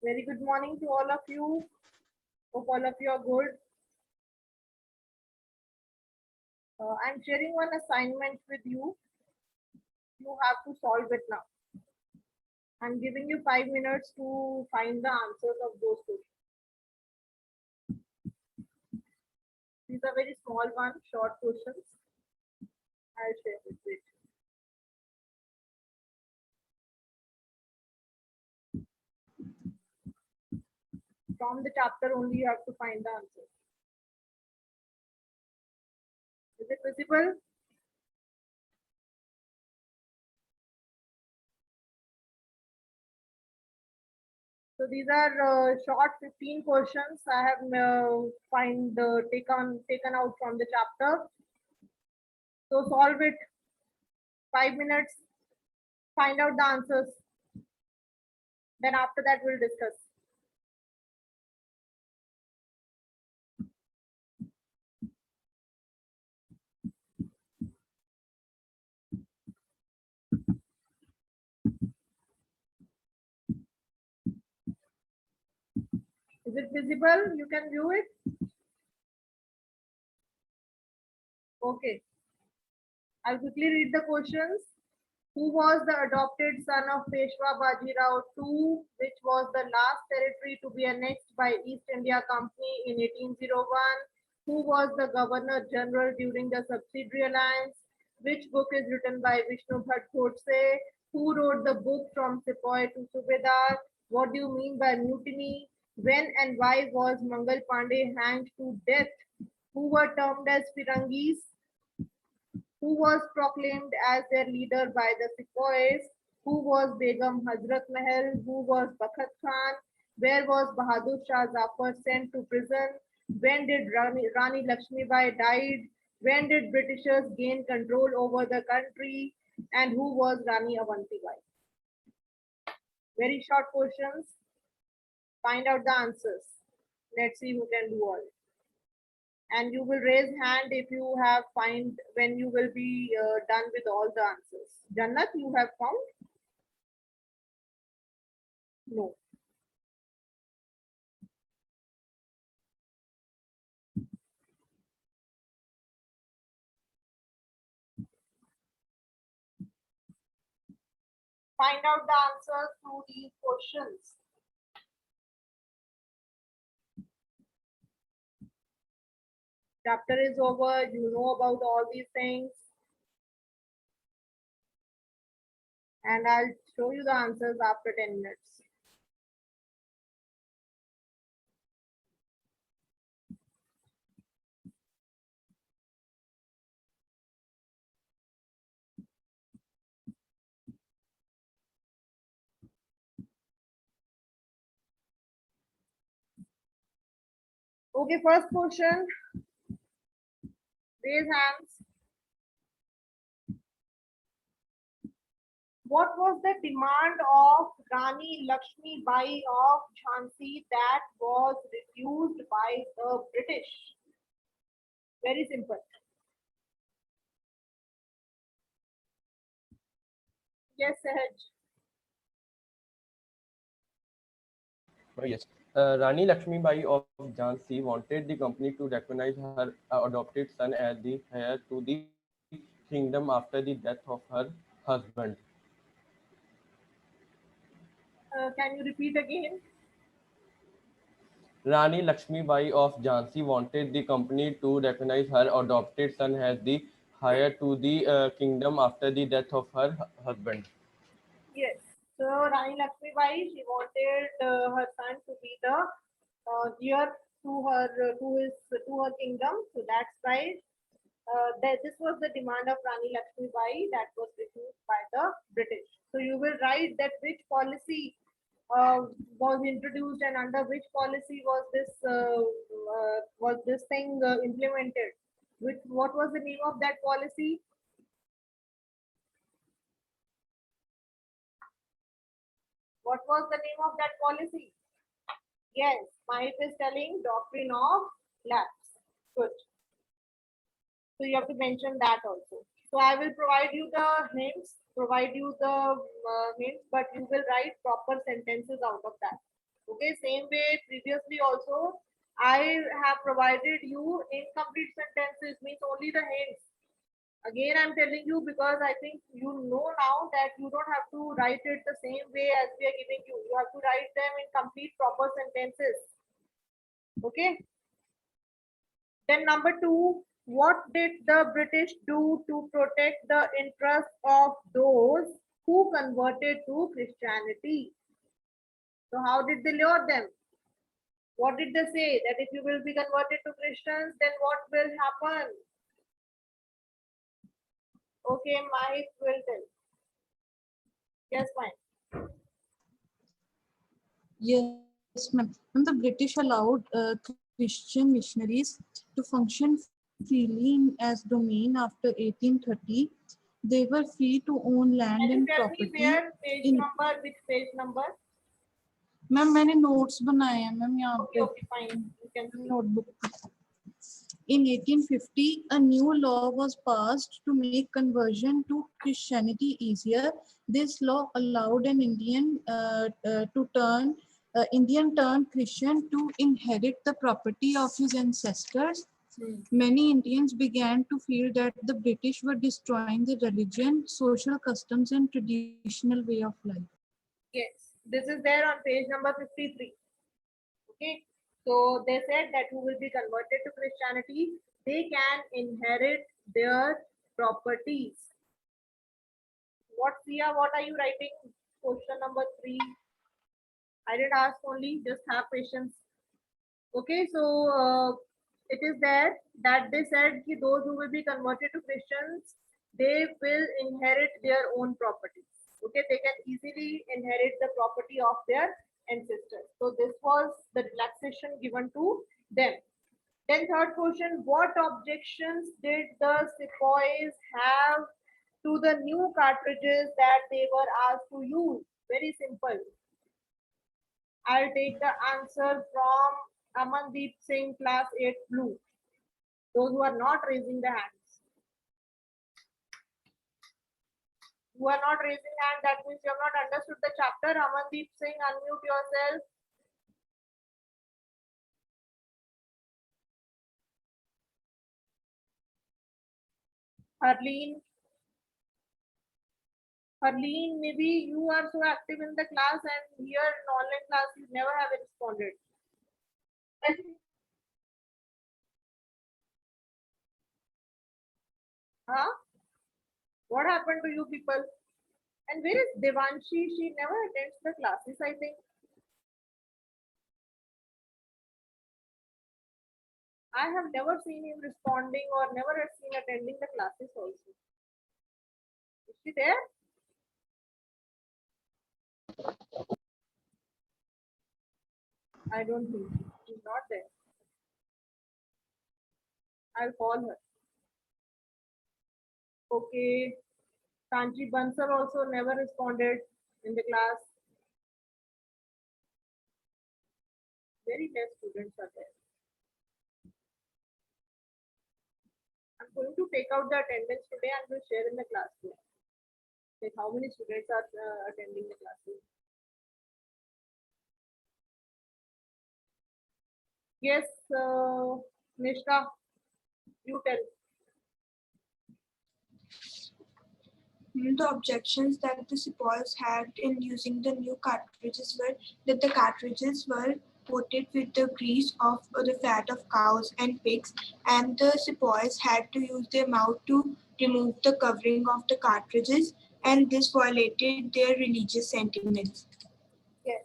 Very good morning to all of you. Hope all of you are good. I'm sharing one assignment with you. You have to solve it now. I'm giving you 5 minutes to find the answers of those questions. These are very small ones, short questions. I'll share it with you. From the chapter only you have to find the answer. Is it visible? So these are short 15 questions I have taken out from the chapter. So solve it. 5 minutes. Find out the answers. Then after that we'll discuss. Is it visible? You can view it. Okay. I'll quickly read the questions. Who was the adopted son of Peshwa Bajirao II, which was the last territory to be annexed by East India Company in 1801? Who was the Governor General during the Subsidiary Alliance? Which book is written by Vishnu Bhatt Godse? Who wrote the book From Sepoy to Subedar? What do you mean by mutiny? When and why was Mangal Pandey hanged to death? Who were termed as Firangis? Who was proclaimed as their leader by the sepoys, who was Begum Hazrat Mahal, who was Bakhat Khan, where was Bahadur Shah Zafar sent to prison, when did Rani Lakshmibai died, when did Britishers gain control over the country, and who was Rani Avantibai. Very short questions. Find out the answers. Let's see who can do all. And you will raise hand if you have find when you will be done with all the answers. Jannat, you have found? No. Find out the answers to these questions. Chapter is over. You know about all these things. And I'll show you the answers after 10 minutes. Okay, first question. Raise hands. What was the demand of Rani Lakshmi Bai of Jhansi that was refused by the British? Very simple. Yes, Sahaj. Yes. Rani Lakshmibai of Jhansi wanted the company to recognize her adopted son as the heir to the kingdom after the death of her husband. Can you repeat again? Rani Lakshmibai of Jhansi wanted the company to recognize her adopted son as the heir to the kingdom after the death of her husband. Yes. So Rani Lakshmibai, she wanted her son to be the heir to her kingdom. So that's why this was the demand of Rani Lakshmibai that was refused by the British. So you will write that which policy was introduced and under which policy was this thing implemented. Which what was the name of that policy? What was the name of that policy? Yes, Mahip is telling doctrine of lapse. Good. So you have to mention that also. So I will provide you the hints, but you will write proper sentences out of that. Okay, same way previously also I have provided you incomplete sentences, means only the hints. Again, I'm telling you because I think you know now that you don't have to write it the same way as we are giving you. You have to write them in complete proper sentences. Okay. Then number two, what did the British do to protect the interests of those who converted to Christianity? So how did they lure them? What did they say? That if you will be converted to Christians, then what will happen? Okay, Mahit will tell. Yes, fine. Yes, ma'am. When the British allowed Christian missionaries to function freely as domain after 1830, they were free to own land Can and you tell me property where page in. number, which page number? Ma'am मैंने notes बनाए हैं ma'am यहाँ Okay, पे okay, fine. You can see. notebook. In 1850, a new law was passed to make conversion to Christianity easier. This law allowed an Indian turned Christian to inherit the property of his ancestors. Many Indians began to feel that the British were destroying the religion, social customs, and traditional way of life. Yes, this is there on page number 53. Okay, so they said that who will be converted to Christianity, they can inherit their properties. What, Sia, what are you writing? Question number 3. I did ask only, just have patience. Okay, so it is there that they said that those who will be converted to Christians, they will inherit their own properties. Okay, they can easily inherit the property of their ancestors. So this was the relaxation given to them. Then third question, what objections did the sepoys have to the new cartridges that they were asked to use? Very simple. I'll take the answer from Amandeep Singh, class 8 blue. Those who are not raising the hands. Who are not raising hand, that means you have not understood the chapter. Amandeep Singh, unmute yourself. Harleen. Harleen, maybe you are so active in the class and here in online class you never have responded. Huh? What happened to you people? And where is Devanshi? She never attends the classes, I think. I have never seen him responding or never have seen attending the classes also. Is she there? I don't think so. She's not there. I'll call her. Okay. Kanchi Bansal also never responded in the class. Very less students are there. I'm going to take out the attendance today and will share in the classroom. Like how many students are attending the classes. Yes, Nishka, you tell. The objections that the sepoys had in using the new cartridges were that the cartridges were coated with the grease of the fat of cows and pigs, and the sepoys had to use their mouth to remove the covering of the cartridges, and this violated their religious sentiments. Yes.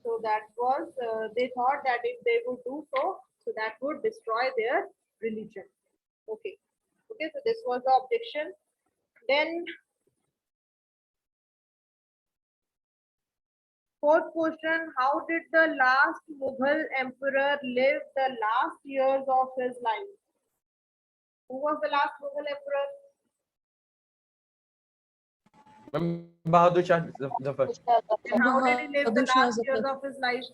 So that was, they thought that if they would do so, so that would destroy their religion. Okay. Okay, so this was the objection. Then fourth question, how did the last Mughal emperor live the last years of his life? Who was the last Mughal emperor? Bahadur Shah Zafar. And how did he live the Bahadur Shah last years Zafar. of his life?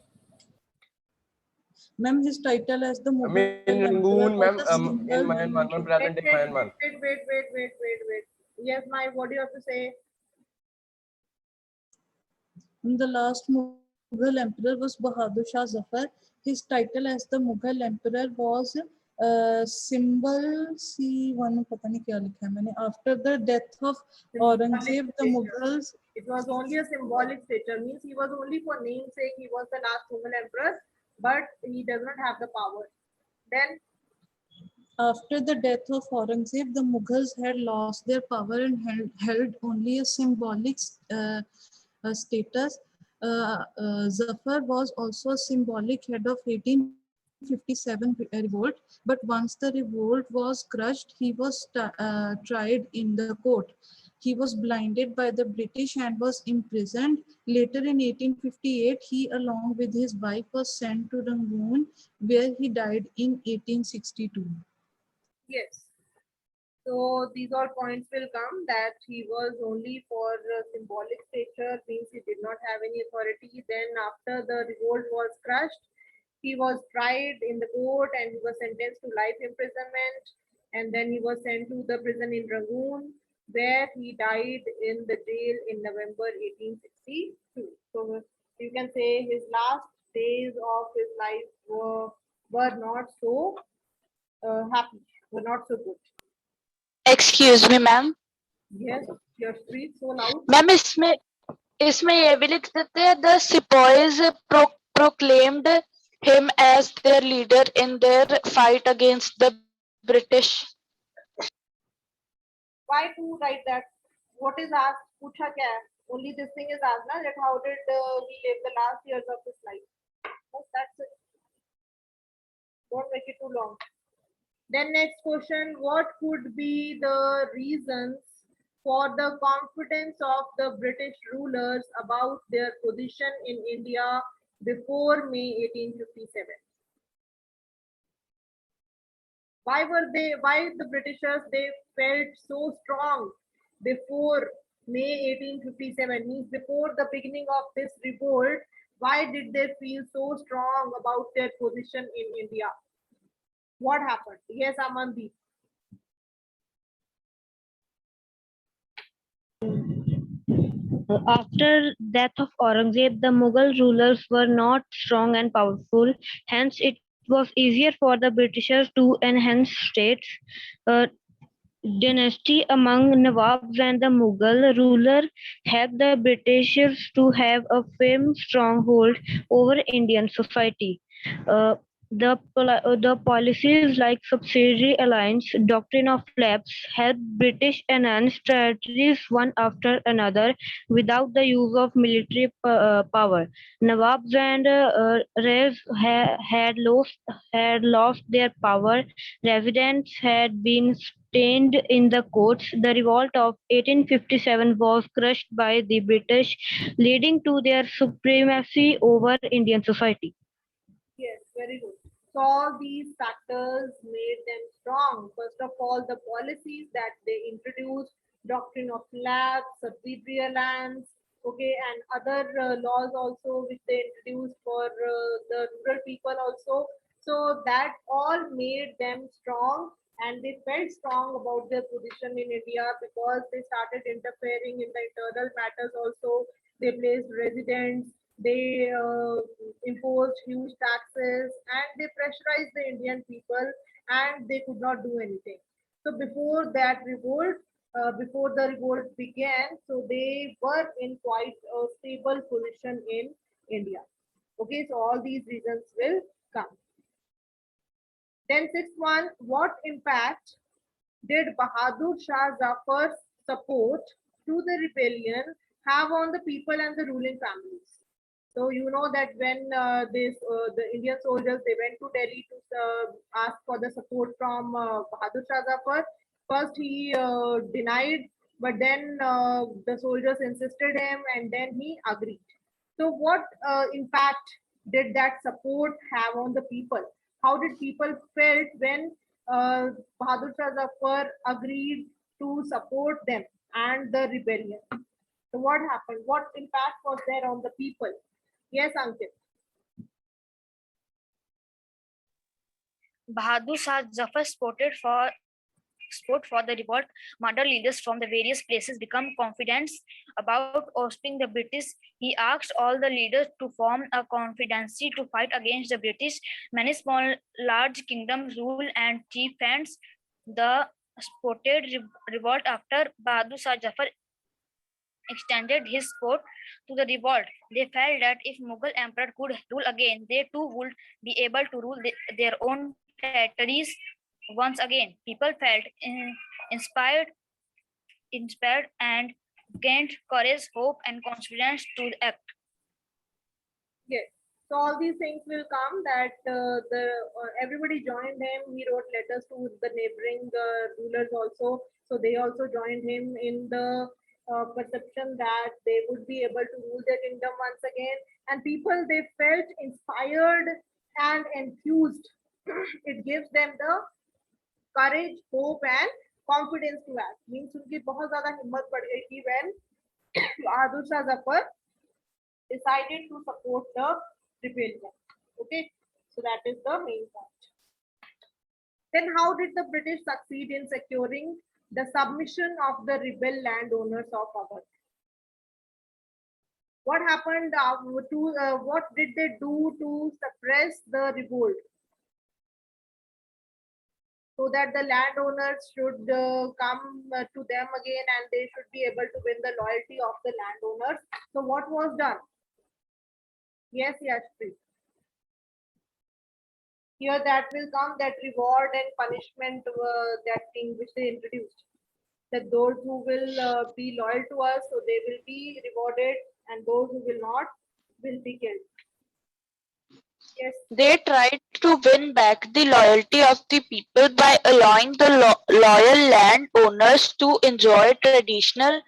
Ma'am, his title as the I Mughal mean, in emperor Rangoon, was ma'am, a in single Myanmar, man. present in Myanmar. Wait. Yes, my, what do you have to say? The last Mughal Mughal emperor was Bahadur Shah Zafar. His title as the Mughal emperor was symbol C1 पता नहीं क्या लिखा है मैंने. After the death of Aurangzeb, the Mughals. It was only a symbolic stature, means he was only for namesake, he was the last Mughal emperor, but he does not have the power. Then After the death of Aurangzeb, the Mughals had lost their power and held only a symbolic status. Zafar was also a symbolic head of 1857 revolt, but once the revolt was crushed, he was tried in the court. He was blinded by the British and was imprisoned. Later in 1858, he along with his wife was sent to Rangoon, where he died in 1862. yes. So these all points will come that he was only for symbolic stature, means he did not have any authority. Then after the revolt was crushed, he was tried in the court and he was sentenced to life imprisonment. And then he was sent to the prison in Rangoon, where he died in the jail in November 1862. So you can say his last days of his life were not so happy, were not so good. Excuse me, ma'am. Yes, your street so loud. Ma'am इसमें इसमें ये भी लिख देते हैं the sepoys proclaimed him as their leader in their fight against the British. Why to write that? What is asked? Pucha kya hai? Only this thing is asked, na, that how did we live the last years of his life? Bas, that's it. Don't make it too long. Then next question, what could be the reasons for the confidence of the British rulers about their position in India before May 1857? Why the Britishers, they felt so strong before May 1857, means before the beginning of this revolt? Why did they feel so strong about their position in India? What happened? Yes, Amandeep. After death of Aurangzeb, the Mughal rulers were not strong and powerful. Hence, it was easier for the Britishers to enhance states. Dynasty among Nawabs and the Mughal ruler helped the Britishers to have a firm stronghold over Indian society. The policies like subsidiary alliance, doctrine of lapse helped British enhance territories one after another without the use of military power. Nawabs and Rays had lost their power. Residents had been stained in the courts. The revolt of 1857 was crushed by the British, leading to their supremacy over Indian society. Yes, very good. So all these factors made them strong. First of all, the policies that they introduced, doctrine of lapse, subsidiary alliance, okay, and other laws also which they introduced for the rural people also. So that all made them strong, and they felt strong about their position in India because they started interfering in the internal matters also. They placed residents, they imposed huge taxes, and they pressurized the Indian people, and they could not do anything. So before that revolt, before the revolt began, so they were in quite a stable position in India. Okay, so all these reasons will come. Then sixth one, what impact did Bahadur Shah Zafar's support to the rebellion have on the people and the ruling families? So you know that when the Indian soldiers, they went to Delhi to ask for the support from Bahadur Shah Zafar. First he denied, but then the soldiers insisted him, and then he agreed. So what impact did that support have on the people? How did people felt when Bahadur Shah Zafar agreed to support them and the rebellion? So what happened? What impact was there on the people? Yes, Ankit. Bahadur Shah Zafar supported for sport for the revolt. Mandal leaders from the various places become confident about ousting the British. He asked all the leaders to form a confederacy to fight against the British. Many small, large kingdoms rule and chieftains the spotted revolt after Bahadur Shah Zafar extended his support to the revolt. They felt that if Mughal emperor could rule again, they too would be able to rule their own territories once again. People felt inspired and gained courage, hope, and confidence to act. Yes. So all these things will come that everybody joined him. He wrote letters to the neighboring rulers also. So they also joined him in the perception that they would be able to rule their kingdom once again. And people, they felt inspired and enthused. It gives them the courage, hope, and confidence to act. Means उनकी बहुत ज़्यादा हिम्मत बढ़ गई थी when Bahadur Shah Zafar decided to support the rebellion. Okay, so that is the main point. Then how did the British succeed in securing the submission of the rebel landowners of Awadh? What happened what did they do to suppress the revolt? So that the landowners should come to them again and they should be able to win the loyalty of the landowners. So what was done? Yes, Yashpreet. Here that will come that reward and punishment that thing which they introduced. That those who will be loyal to us, so they will be rewarded, and those who will not will be killed. Yes. They tried to win back the loyalty of the people by allowing the loyal landowners to enjoy traditional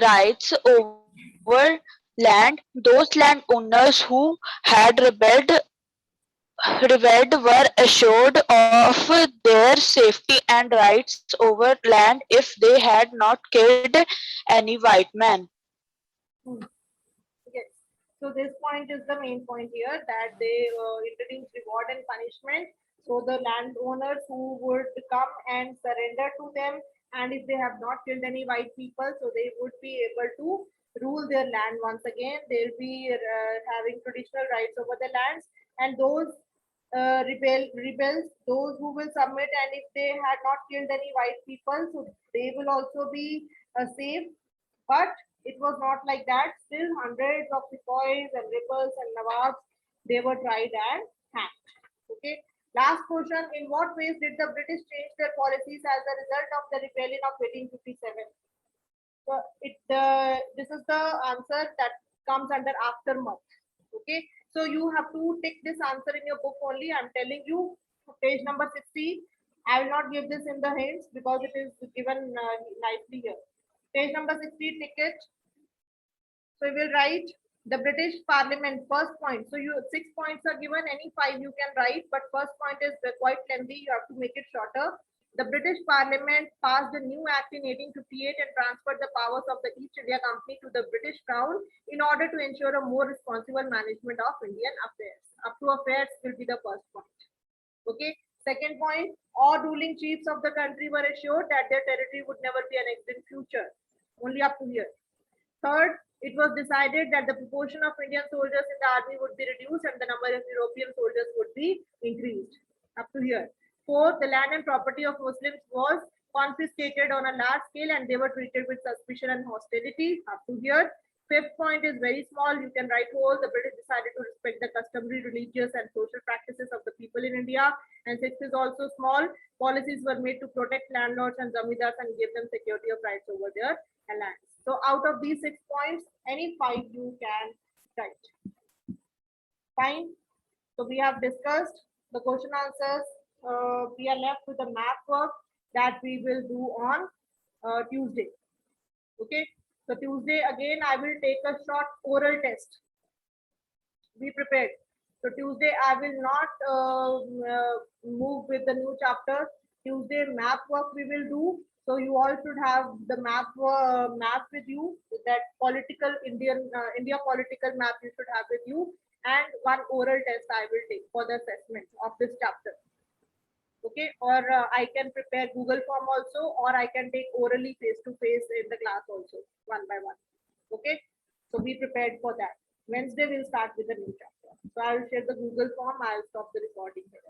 rights over land. Those landowners who had rebelled were assured of their safety and rights over land if they had not killed any white man. Yes. So this point is the main point here that they introduce reward and punishment. So the landowners who would come and surrender to them, and if they have not killed any white people, so they would be able to rule their land once again. They'll be having traditional rights over the lands, and those rebels, those who will submit, and if they had not killed any white people, so they will also be safe. But it was not like that. Still, hundreds of sepoys and rebels and nawabs, they were tried and hanged. Okay. Last question: in what ways did the British change their policies as a result of the rebellion of 1857? So this is the answer that comes under aftermath. Okay. So you have to take this answer in your book only. I'm telling you, page number 60. I will not give this in the hints because it is given nicely here. Page number 60, ticket. So we will write the British Parliament, first point. So you 6 points are given, any 5 you can write, but first point is quite lengthy. You have to make it shorter. The British Parliament passed a new act in 1858 and transferred the powers of the East India Company to the British Crown in order to ensure a more responsible management of Indian affairs. Up to affairs will be the first point. Okay. Second point, all ruling chiefs of the country were assured that their territory would never be annexed in future. Only up to here. Third, it was decided that the proportion of Indian soldiers in the army would be reduced and the number of European soldiers would be increased. Up to here. Fourth, the land and property of Muslims was confiscated on a large scale and they were treated with suspicion and hostility. Up to here. Fifth point is very small. You can write whole. The British decided to respect the customary, religious, and social practices of the people in India. And sixth is also small. Policies were made to protect landlords and zamindars and give them security of rights over their lands. So out of these 6 points, any 5 you can write. Fine. So we have discussed the question answers. We are left with the map work that we will do on Tuesday. Okay. So Tuesday again, I will take a short oral test. Be prepared. So Tuesday, I will not move with the new chapter. Tuesday map work we will do. So you all should have the map with you. That political India political map you should have with you, and one oral test I will take for the assessment of this chapter. Okay. Okay, or I can prepare Google form also, or I can take orally face to face in the class also, one by one. Okay, so be prepared for that. Wednesday we'll start with a new chapter. So I'll share the Google form. I'll stop the recording here.